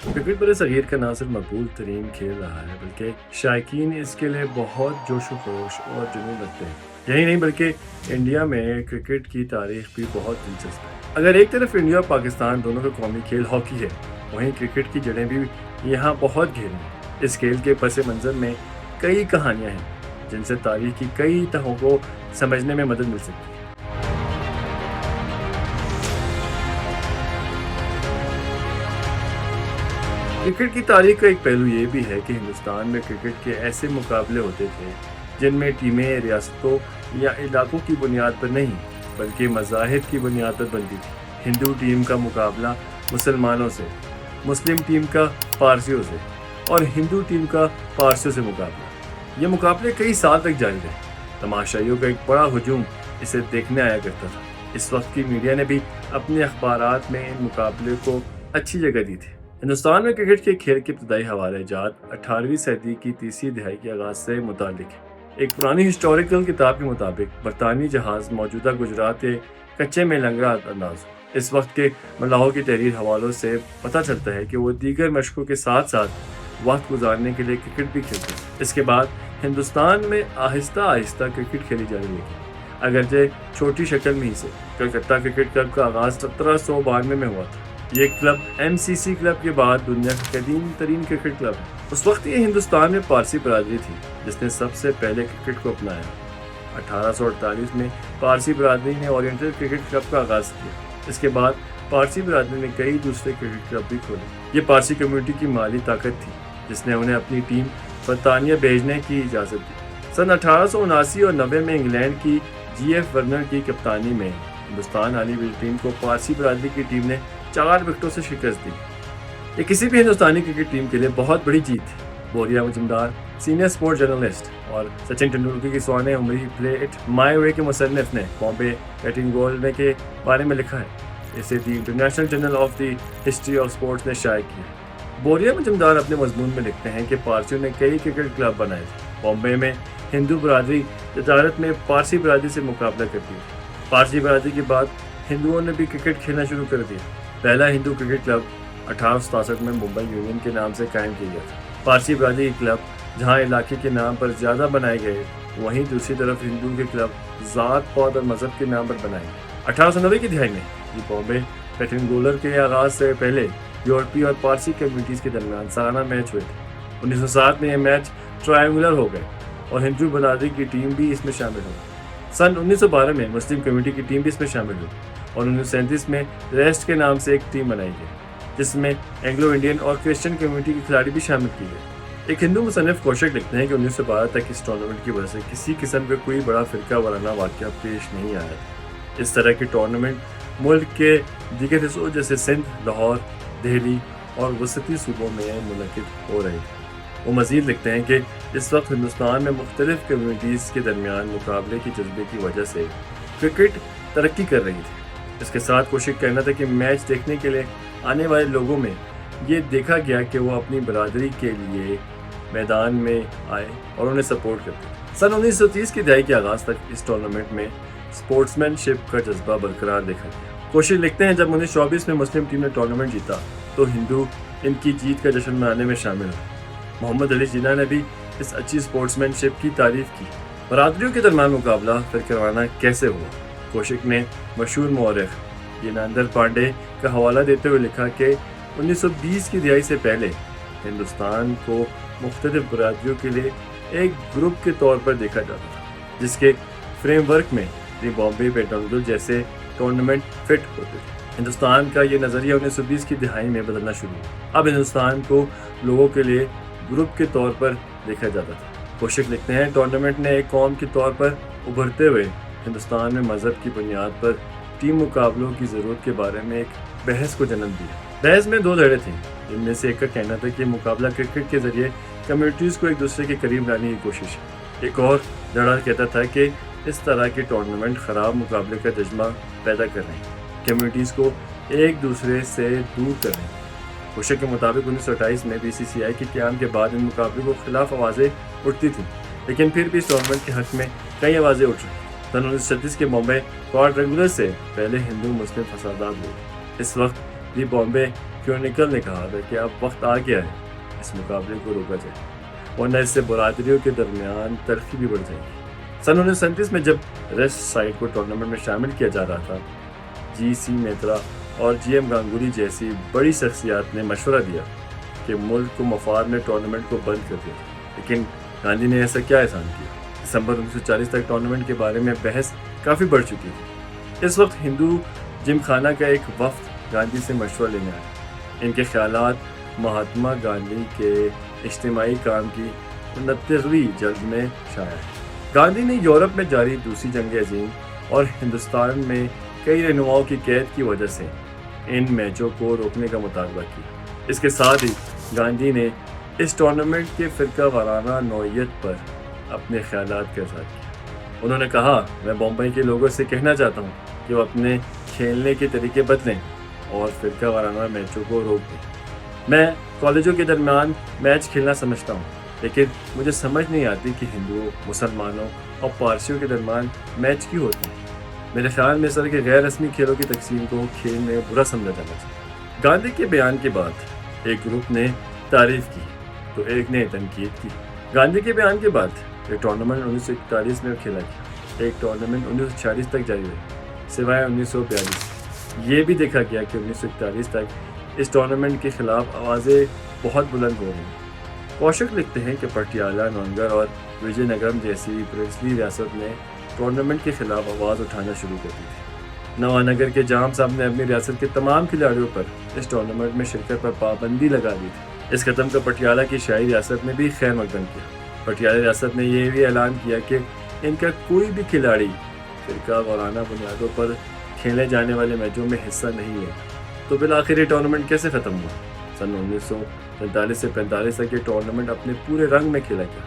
Cricket बरसगीर का ना सिर्फ मकबूल तरीन खेल रहा है बल्कि शायकीन इसके लिए बहुत जोश व खरोश और जुनून रखते हैं। यही नहीं बल्कि इंडिया में क्रिकेट की तारीख भी बहुत दिलचस्प है। अगर एक तरफ इंडिया और पाकिस्तान दोनों का कौमी खेल हॉकी है, वहीं क्रिकेट की जड़ें भी यहाँ बहुत गहरी हैं। इस खेल के पस मंज़र में कई कहानियाँ हैं जिनसे तारीख की कई तहों को समझने में मदद मिल सकती है। क्रिकेट की तारीख का एक पहलू ये भी है कि हिंदुस्तान में क्रिकेट के ऐसे मुकाबले होते थे जिनमें टीमें रियासतों या इलाकों की बुनियाद पर नहीं बल्कि मज़ाहिब की बुनियाद पर बनती थी। हिंदू टीम का मुकाबला मुसलमानों से, मुस्लिम टीम का पारसियों से और हिंदू टीम का पारसियों से मुकाबला। ये मुकाबले कई साल तक जारी रहे। तमाशाइयों का एक बड़ा हुजूम इसे देखने आया करता था। इस वक्त की मीडिया ने भी अपने अखबारात में इन मुकाबले को अच्छी जगह दी थी। हिंदुस्तान में क्रिकेट के खेल के इब्तदाई हवाले जात 18वीं सदी की तीसरी दिहाई के आगाज से मुतालिक है। एक पुरानी हिस्टोरिकल किताब के मुताबिक बरतानी जहाज मौजूदा गुजरात के कच्चे में लंगड़ा अंदाज हो। इस वक्त के मलाहों की तहरीर हवालों से पता चलता है कि वो दीगर मशकों के साथ साथ वक्त गुजारने के लिए क्रिकेट भी खेलते हैं। इसके बाद हिंदुस्तान में आहिस्ता आहिस्ता क्रिकेट खेली जाने लगी, अगरचे छोटी शक्ल में ही से। कलकत्ता क्रिकेट क्लब का आगाज 1792 में हुआ था। ये क्लब एमसीसी क्लब के बाद दुनिया का कदीम तरीन क्रिकेट क्लब है। उस वक्त ये हिंदुस्तान में पारसी बरादरी थी जिसने सबसे पहले क्रिकेट को अपनाया। 1848 में पारसी बरादरी ने ओरिएंटल क्रिकेट क्लब का आगाज किया। इसके बाद पारसी बरादरी ने कई दूसरे क्रिकेट क्लब भी खोले। ये पारसी कम्युनिटी की माली ताकत थी जिसने उन्हें अपनी टीम बरतानिया भेजने की इजाज़त दी। सन 1879 और 90 में इंग्लैंड की जीएफ वर्नर की कप्तानी में हिंदुस्तान हाली टीम को पारसी बरादरी की टीम ने 4 विकेटों से शिकस्त दी। ये किसी भी हिंदुस्तानी क्रिकेट टीम के लिए बहुत बड़ी जीत थी। बोरिया मजुमदार, सीनियर स्पोर्ट जर्नलिस्ट और सचिन तेंदुलकर की Svane Umri play it my way के मुसन्निफ ने बॉम्बे बैटिंग गोल के बारे में लिखा है। इसे the International Journal of the History of Sports ने शाये किया। बोरिया मजुमदार अपने मजमून में लिखते हैं कि पारसियों ने कई क्रिकेट क्लब बनाए थे। बॉम्बे में हिंदू बरादरी तजारत में पारसी बरादरी से मुकाबला करती थी। पारसी बरादरी के बाद हिंदुओं ने भी क्रिकेट खेलना शुरू कर दिया। पहला हिंदू क्रिकेट क्लब 1867 में मुंबई यूनियन के नाम से कायम किया गया था। पारसी बरादरी क्लब जहां इलाके के नाम पर ज़्यादा बनाए गए, वहीं दूसरी तरफ हिंदू के क्लब ज़ात, पौध और मज़हब के नाम पर बनाए गए। 1890 की दिहाई में ये बॉम्बे पेटिंगोलर के आगाज़ से पहले यूरोपीय और पारसी कम्युनिटीज़ के दरमियान सालाना मैच हुए थे। 1907 में ये मैच ट्रायंगुलर हो गए और हिंदू बरादरी की टीम भी इसमें शामिल हो गई। सन 1912 में मुस्लिम कम्युनिटी की टीम भी इसमें शामिल हुई और 1937 में रेस्ट के नाम से एक टीम बनाई गई जिसमें एंग्लो इंडियन और क्रिश्चियन कम्युनिटी के खिलाड़ी भी शामिल किए गए। एक हिंदू मुसन्निफ कोशक लिखते हैं कि 1912 तक इस टूर्नामेंट की वजह से किसी किस्म का कोई बड़ा फिरका वाराना वाक़या पेश नहीं आया था। इस तरह के टूर्नामेंट मुल्क के दीगर हिस्सों जैसे सिंध, लाहौर, दिल्ली और वसती सूबों में मुनक़िद हो रहे थे। वो मज़ीद लिखते हैं कि इस वक्त हिंदुस्तान में मुख्तलिफ कम्युनिटीज़ के दरमियान मुकाबले के जज्बे की वजह से क्रिकेट तरक्की कर रही थी। इसके साथ कोशिश करना था कि मैच देखने के लिए आने वाले लोगों में ये देखा गया कि वो अपनी बरादरी के लिए मैदान में आए और उन्हें सपोर्ट करते। सन 1930 की दहाई के आगाज़ तक इस टूर्नामेंट में स्पोर्ट्समैनशिप का जज्बा बरकरार देखा गया। कोशिश लिखते हैं जब 1924 में मुस्लिम टीम ने टूर्नामेंट जीता तो हिंदू इनकी जीत का जश्न मनाने में शामिल हुए। मोहम्मद अली जिन्ना ने भी इस अच्छी स्पोर्ट्समैनशिप की तारीफ की। बरादरियों के दरमियान मुकाबला फिर करवाना कैसे हुआ? कोशिक ने मशहूर मौरख येनांदर पांडे का हवाला देते हुए लिखा कि 1920 की दिहाई से पहले हिंदुस्तान को मुख्तलिफ बरादरियों के लिए एक ग्रुप के तौर पर देखा जाता था जिसके फ्रेमवर्क में दी बॉम्बे पेट्रोल जैसे टूर्नामेंट फिट होते थे। हिंदुस्तान का ये नज़रिया 1920 की दिहाई में बदलना शुरू हुआ। अब हिंदुस्तान को लोगों के लिए ग्रुप के तौर पर देखा जाता था। कोशिक लिखते हैं टूर्नामेंट ने एक कौम के तौर पर उभरते हुए हिंदुस्तान में मज़हब की बुनियाद पर टीम मुकाबलों की ज़रूरत के बारे में एक बहस को जन्म दिया। बहस में 2 धड़े थे, इनमें से एक का कहना था कि मुकाबला क्रिकेट के ज़रिए कम्युनिटीज़ को एक दूसरे के करीब लाने की कोशिश है। एक और धड़ा कहता था कि इस तरह के टूर्नामेंट ख़राब मुकाबले का जज्बा पैदा कर रहे हैं, कम्युनिटीज़ को एक दूसरे से दूर कर रहे हैं। कोशिक के मुताबिक 1928 में बीसीसीआई के क़याम के बाद इन मुकाबले को खिलाफ आवाज़ें उठती थीं, लेकिन फिर भी इस टूर्नामेंट के हक़ में कई आवाज़ें उठ रही। सन 1936 के बॉम्बे क्वाड्रेंगुलर से पहले हिंदू मुस्लिम फसादात हुए। इस वक्त भी बॉम्बे کرونیکل نے کہا تھا کہ اب وقت آ گیا ہے اس مقابلے کو روکا جائے، ورنہ اس سے برادریوں کے درمیان تلخی بھی بڑھ جائے گی۔ سن 1937 میں جب ریسٹ سائڈ کو ٹورنامنٹ میں شامل کیا جا رہا تھا، جی سی میترا اور جی ایم گانگولی جیسی بڑی شخصیات نے مشورہ دیا کہ ملک کو مفاد میں ٹورنامنٹ کو بند کر دیا، لیکن گاندھی نے ایسا کیا احسان کیا؟ دسمبر 1940 تک ٹورنامنٹ کے بارے میں بحث کافی بڑھ چکی تھی۔ اس وقت ہندو جم خانہ کا ایک وفد گاندھی سے مشورہ لینے آیا۔ ان کے خیالات مہاتما گاندھی کے اجتماعی کام کی 29ویں جلد میں شائع ہے۔ گاندھی نے یورپ میں جاری دوسری جنگ عظیم اور ہندوستان میں کئی رہنماؤں کی قید کی وجہ سے ان میچوں کو روکنے کا مطالبہ کیا۔ اس کے ساتھ ہی گاندھی نے اس ٹورنامنٹ کے فرقہ وارانہ نوعیت پر اپنے خیالات کا اظہار کیا۔ انہوں نے کہا، میں بمبئی کے لوگوں سے کہنا چاہتا ہوں کہ وہ اپنے کھیلنے کے طریقے بدلیں اور فرقہ وارانہ میچوں کو روک دیں۔ میں کالجوں کے درمیان میچ کھیلنا سمجھتا ہوں، لیکن مجھے سمجھ نہیں آتی کہ ہندوؤں، مسلمانوں اور پارسیوں کے درمیان میچ کیوں ہوتے ہیں۔ میرے خیال میں اس طرح کے غیر رسمی کھیلوں کی تقسیم کو کھیل میں برا سمجھا جانا چاہیے۔ گاندھی کے بیان کے بعد ایک گروپ نے تعریف کی تو ایک نے تنقید کی۔ گاندھی کے بیان کے بعد ایک ٹورنامنٹ 1941 میں کھیلا گیا، ایک ٹورنامنٹ 1946 تک جاری رہی، سوائے 1942۔ یہ بھی دیکھا گیا کہ 1941 تک اس ٹورنامنٹ کے خلاف آوازیں بہت بلند ہو گئیں۔ کوشک لکھتے ہیں کہ پٹیالہ، نونگر اور وجے نگرم جیسی پرنسلی ریاست نے ٹورنامنٹ کے خلاف آواز اٹھانا شروع کر دی تھی۔ نوانگر کے جام صاحب نے اپنی ریاست کے تمام کھلاڑیوں پر اس ٹورنامنٹ میں شرکت پر پابندی لگا دی تھی۔ اس قدم کا پٹیالہ کی شاہی ریاست نے بھی خیر مقدم کیا۔ پٹیالہ ریاست نے یہ بھی اعلان کیا کہ ان کا کوئی بھی کھلاڑی فرقہ وارانہ بنیادوں پر کھیلے جانے والے میچوں میں حصہ نہیں لے۔ تو بالآخر یہ ٹورنامنٹ کیسے ختم ہوا؟ سن 1943 سے 45 تک یہ ٹورنامنٹ اپنے پورے رنگ میں کھیلا گیا۔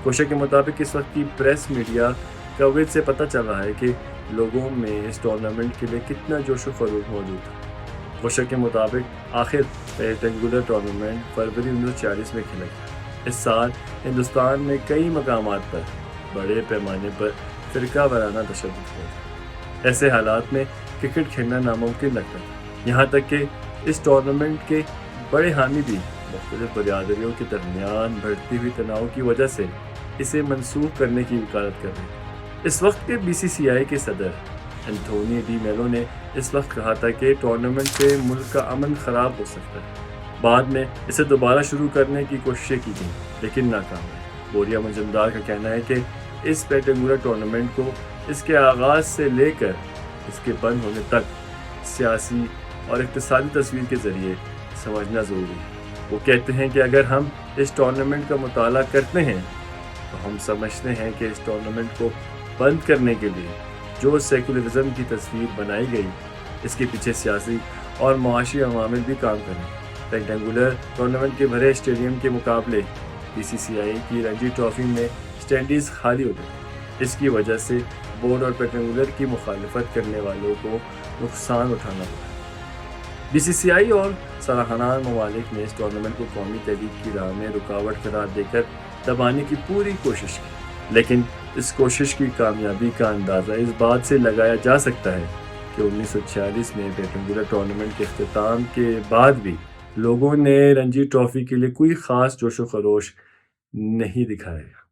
کوشک کے مطابق اس وقت کی پریس میڈیا کوریج سے پتہ چل رہا ہے کہ لوگوں میں اس ٹورنامنٹ کے لیے کتنا جوش و خروش موجود تھا۔ کوشک کے مطابق آخر ریکٹینگولر ٹورنامنٹ فروری 1946 میں کھیلا گیا۔ اس سال ہندوستان میں کئی مقامات پر بڑے پیمانے پر فرقہ وارانہ تشدد ہوا تھا۔ ایسے حالات میں کرکٹ کھیلنا ناممکن لگتا تھا، یہاں تک کہ اس ٹورنامنٹ کے بڑے حامی بھی مختلف برادریوں کے درمیان بڑھتی ہوئی تناؤ کی وجہ سے اسے منسوخ کرنے کی وکالت کر رہے تھے۔ اس وقت کے بی سی سی آئی کے صدر انتھونی ڈی میلو نے اس وقت کہا تھا کہ ٹورنامنٹ سے ملک کا امن خراب ہو سکتا ہے۔ بعد میں اسے دوبارہ شروع کرنے کی کوششیں کی گئیں، لیکن ناکام ہوئی۔ بوریا مجمدار کا کہنا ہے کہ اس ریکٹینگولر ٹورنامنٹ کو اس کے آغاز سے لے کر اس کے بند ہونے تک سیاسی اور اقتصادی تصویر کے ذریعے سمجھنا ضروری ہے۔ وہ کہتے ہیں کہ اگر ہم اس ٹورنامنٹ کا مطالعہ کرتے ہیں تو ہم سمجھتے ہیں کہ اس ٹورنامنٹ کو بند کرنے کے لیے جو سیکولرزم کی تصویر بنائی گئی، اس کے پیچھے سیاسی اور معاشی عوامل بھی کام کریں۔ ریکٹینگولر ٹورنامنٹ کے بھرے اسٹیڈیم کے مقابلے بی سی سی آئی کی رنجی ٹرافی میں اسٹینڈیز خالی ہوتے تھے۔ اس کی وجہ سے بورڈ اور ریکٹینگولر کی مخالفت کرنے والوں کو نقصان اٹھانا پڑا۔ بی سی سی آئی اور سرحدان ممالک نے اس ٹورنامنٹ کو قومی تحریک کی راہ میں رکاوٹ قرار دے کر دبانے کی پوری کوشش کی، لیکن اس کوشش کی کامیابی کا اندازہ اس بات سے لگایا جا سکتا ہے کہ 1946 میں ریکٹینگولر ٹورنامنٹ کے اختتام کے بعد بھی لوگوں نے رنجی ٹرافی کے لیے کوئی خاص جوش و خروش نہیں دکھایا۔